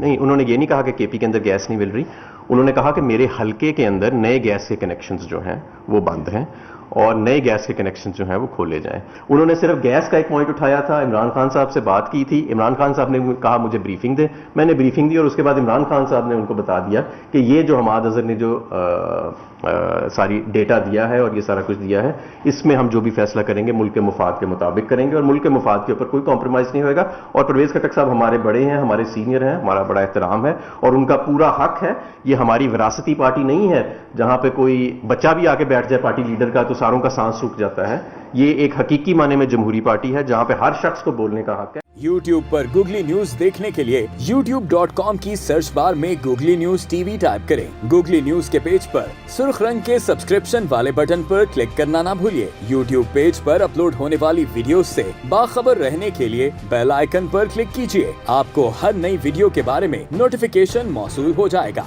نہیں, انہوں نے یہ نہیں کہا کہ کے پی کے اندر گیس نہیں مل رہی, انہوں نے کہا کہ میرے حلقے کے اندر نئے گیس کے کنیکشنز جو ہیں وہ بند ہیں اور نئے گیس کے کنیکشن جو ہیں وہ کھولے جائیں. انہوں نے صرف گیس کا ایک پوائنٹ اٹھایا تھا, عمران خان صاحب سے بات کی تھی, عمران خان صاحب نے کہا مجھے بریفنگ دے, میں نے بریفنگ دی اور اس کے بعد عمران خان صاحب نے ان کو بتا دیا کہ یہ جو حماد اظہر نے جو ساری ڈیٹا دیا ہے اور یہ سارا کچھ دیا ہے, اس میں ہم جو بھی فیصلہ کریں گے ملک کے مفاد کے مطابق کریں گے اور ملک کے مفاد کے اوپر کوئی کمپرومائز نہیں ہوئے گا. اور پرویز خٹک صاحب ہمارے بڑے ہیں, ہمارے سینئر ہیں, ہمارا بڑا احترام ہے اور ان کا پورا حق ہے. یہ ہماری وراثتی پارٹی نہیں ہے جہاں پہ کوئی بچہ بھی آ کے بیٹھ جائے پارٹی لیڈر کا تو ساروں کا سانس رک جاتا ہے. یہ ایک حقیقی معنی میں جمہوری پارٹی ہے جہاں پہ ہر شخص کو بولنے کا حق ہے. YouTube پر گوگلی نیوز دیکھنے کے لیے youtube.com کی سرچ بار میں googly news T V type کریں. گوگلی نیوز کے پیج پر سرخ رنگ کے سبسکرپشن والے بٹن پر کلک کرنا نہ بھولیے. YouTube پیج پر اپلوڈ ہونے والی ویڈیوز سے باخبر رہنے کے لیے بیل آئیکن پر کلک کیجیے. آپ کو ہر نئی ویڈیو کے بارے میں نوٹیفیکیشن موصول ہو جائے گا.